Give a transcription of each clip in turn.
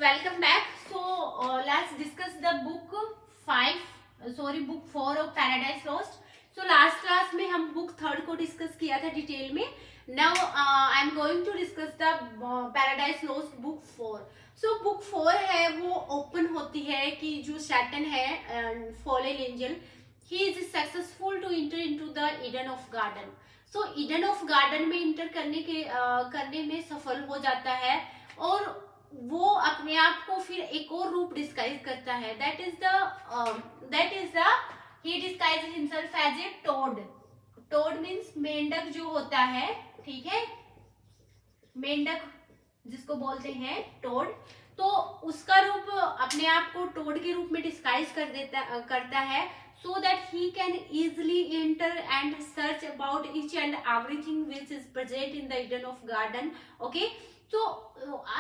welcome back. So let's discuss the book 4 of Paradise Lost. So last class में हम book 3 को discuss किया था डिटेल में. Now I am going to discuss the Paradise Lost book 4. So book 4 है वो open होती है कि जो Satan है fallen angel, he is successful to enter into the Eden of Garden. So Eden of Garden में enter करने में सफल हो जाता है और वो अपने आप को फिर एक और रूप डिस्गाइज करता है. That is the he disguises himself as a toad. Toad means मेंढक जो होता है, ठीक है, मेंढक जिसको बोलते हैं टोड. तो उसका रूप अपने आप को टोड के रूप में डिस्गाइज करता है so that he can easily enter and search about each and everything which is present in the Eden of Garden. Okay, so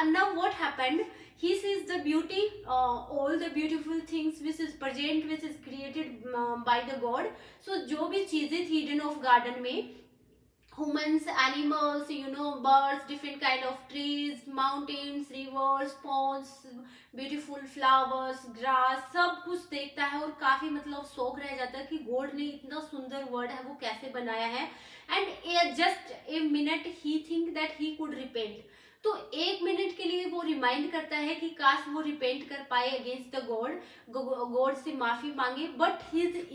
now what happened, he sees the beauty, all the beautiful things which is present, which is created by the God. So जो भी चीजें थी Eden of Garden में, humans, animals, birds, different kind of trees, mountains, rivers, ponds, beautiful flowers, grass, सब कुछ देखता है और काफी मतलब शौक रह जाता है कि गॉड ने इतना सुंदर वर्ड है वो कैसे बनाया है. And just a minute he think that he could repent. तो 1 मिनट के लिए वो रिमाइंड करता है कि काश वो रिपेंट कर पाए अगेंस्ट द गॉड से माफी मांगे. But his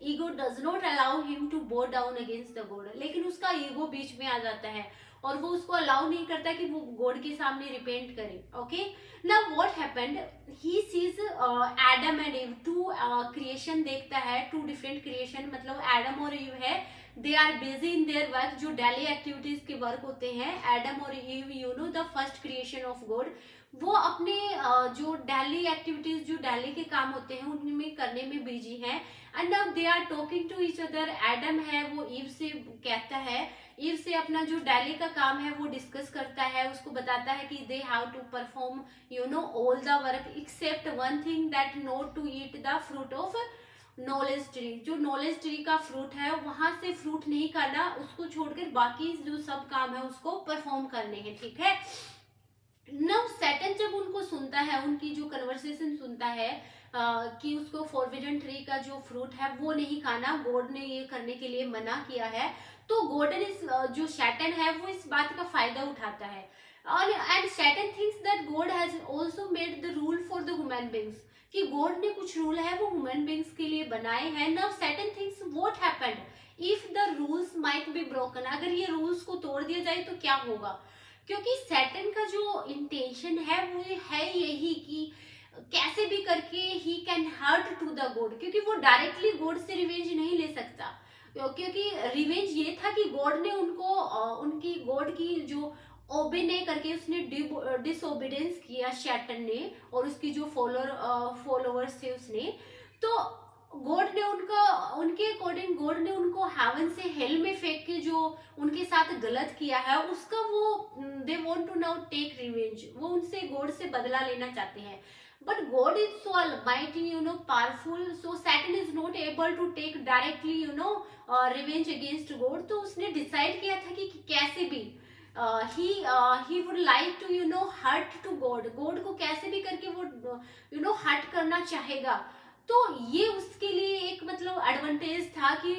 ego does not allow him to bow down against the God. लेकिन उसका ईगो बीच में आ जाता है और वो उसको अलाउ नहीं करता कि वो गॉड के सामने रिपेंट करे. Okay, now what happened, he sees Adam and Eve, 2 creation देखता है, 2 डिफरेंट क्रिएशन. मतलब एडम और ईव है, they are busy in their work, जो डेली एक्टिविटीज के वर्क होते हैं. एडम और Eve the first creation of God, वो अपने जो डेली एक्टिविटीज, जो डेली के काम होते हैं उनमें करने में बिजी हैं. And now they are talking to each other. Adam है वो ईव से कहता है, ईव से अपना जो डेली का काम है वो डिस्कस करता है, उसको बताता है कि they have to perform all the work except one thing, that not to eat the fruit of knowledge tree. जो नॉलेज ट्री का फ्रूट है वहां से फ्रूट नहीं खाना, उसको छोड़कर बाकी जो सब काम है उसको परफॉर्म करने हैं. ठीक है. नव सैटन जब उनको सुनता है, उनकी जो कन्वर्सेशन सुनता है कि उसको फॉरबिडन ट्री का जो फ्रूट है वो नहीं खाना, गॉड ने ये करने के लिए मना किया है, तो गॉड ने जो सैटन है वो इस बात का फायदा उठाता है. And Satan thinks that God has also made the rule for the human beings, कि गॉड ने कुछ रूल है वो ह्यूमन बीइंग्स के लिए बनाए हैं. Now Satan thinks what happened if the rules might be broken. अगर ये रूल्स को तोड़ दिया जाए तो क्या होगा, क्योंकि सैटन का जो इंटेंशन है वो है यही कि कैसे भी करके he can hurt to the God, क्योंकि वो डायरेक्टली गॉड से रिवेंज नहीं ले सकता. क्योंकि रिवेंज ये था कि गॉड ने उनको उनकी गॉड की जो ओबे नहीं करके उसने डिसओबीडियंस किया सैटन ने और उसकी जो फॉलोअर्स थे उसने, तो गॉड ने उनके अकॉर्डिंग गॉड ने उनको हेवन से हेल में फेंक के जो उनके साथ गलत किया है उसका वो they want to now take revenge. वो उनसे गॉड से बदला लेना चाहते हैं. But God is so almighty, powerful, so Satan is not able to take directly revenge against God. तो उसने डिसाइड किया था कि कैसे भी he would like to hurt to God को कैसे भी करके वो हर्ट करना चाहेगा. तो ये उसके लिए एक मतलब एडवांटेज था कि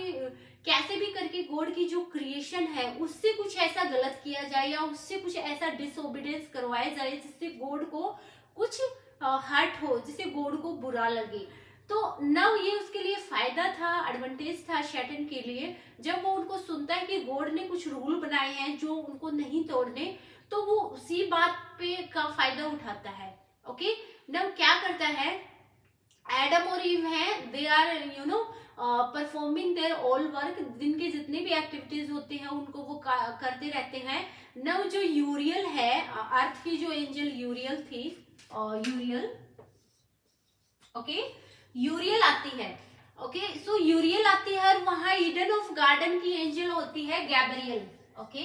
कैसे भी करके गॉड की जो क्रिएशन है उससे कुछ ऐसा गलत किया जाए या उससे कुछ ऐसा डिसओबीडियंस करवाया जाए जिससे गॉड को कुछ हर्ट हो, जिससे गॉड को बुरा लगे. तो नव ये उसके लिए फायदा था, एडवांटेज था सैटन के लिए. जब वो उनको सुनता है कि गॉड ने कुछ रूल बनाए हैं जो उनको नहीं तोड़ने, तो वो उसी बात पे का फायदा उठाता है. ओके, नव क्या करता है, एडम और ईव हैं, they are performing their all work. दिन के जितने भी एक्टिविटीज होते हैं उनको वो करते रहते हैं. नव जो यूरियल है, अर्थ की जो एंजल यूरियल थी, यूरियल, ओके, यूरियल आती है. ओके, सो यूरियल आती है और वहां ईडन ऑफ गार्डन की एंजल होती है गैब्रियल. ओके,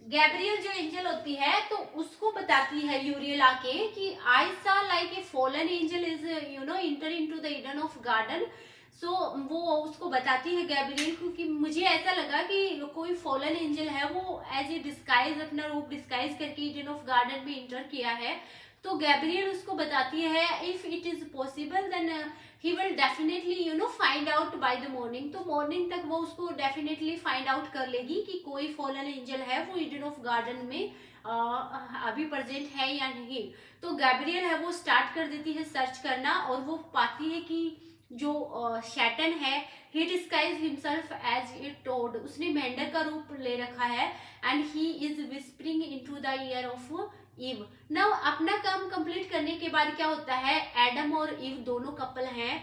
गैब्रियल जो एंजल होती है तो उसको बताती है यूरियल आके कि I saw like a fallen angel is enter into the Eden of garden. So वो उसको बताती है गैब्रियल, क्योंकि मुझे ऐसा लगा कि कोई फॉलन एंजल है, वो एज ए डिस्गाइज अपना रूप डिस्गाइज करके ईडन ऑफ गार्डन में इंटर किया है। तो गैब्रियल उसको बताती है if it is possible then he will definitely find out by the morning. तो मॉर्निंग तक वो उसको डेफिनेटली फाइंड आउट कर लेगी कि कोई फॉलन एंजल है वो ईडन ऑफ गार्डन में अभी प्रेजेंट है या नहीं। तो गैब्रियल है वो स्टार्ट कर देती है सर्च करना, और वो पाती है कि जो शैटन है he disguise himself as a toad, उसने मेंढक का रूप ले रखा है, and he is whispering into the ear of Eve. Now अपना काम कंप्लीट करने के बाद क्या होता है, एडम और ईव दोनों कपल हैं,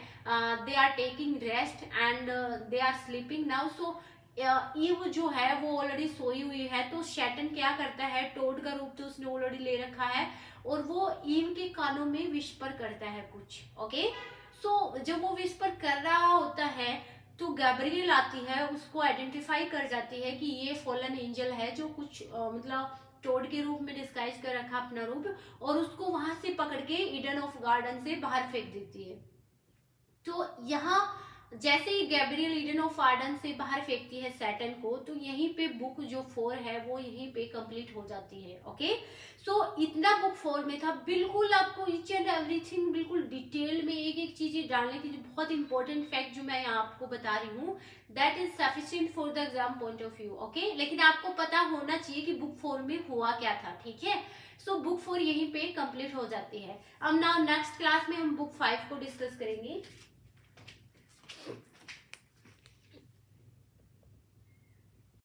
they are taking rest and they are sleeping now. So Eve जो है वो ऑलरेडी सोई हुई है, तो शैटन क्या करता है, टोड का रूप तो उसने ऑलरेडी ले रखा है, और वो ईव के कानों में विस्पर करता है कुछ। ओके, सो जब वो विस्पर कर रहा होता है तो गैब्रियल आती है, उसको आइडेंटिफाई कर जाती है कि ये फॉलन एंजल है जो कुछ मतलब टोड के रूप में डिस्गाइज कर रखा अपना रूप, और उसको वहां से पकड़ के ईडन ऑफ गार्डन से बाहर फेंक देती है। तो यहाँ जैसे ही गैब्रियल ईडन ऑफ गार्डन से बाहर फेंकती है सैटन को, तो यहीं पे बुक जो 4 है वो यहीं पे कंप्लीट हो जाती है। ओके, सो इतना बुक 4 में था, बिल्कुल आपको ईच एंड एवरीथिंग बिल्कुल डिटेल में एक एक चीजें डालने की, जो बहुत इंपॉर्टेंट फैक्ट जो मैं यहाँ आपको बता रही हूँ, that is sufficient for the exam point of view. Okay, लेकिन आपको पता होना चाहिए कि बुक 4 में हुआ क्या था। ठीक है, सो बुक 4 यहीं पे कंप्लीट हो जाती है। अब नाउ नेक्स्ट क्लास में हम बुक 5 को डिस्कस करेंगे।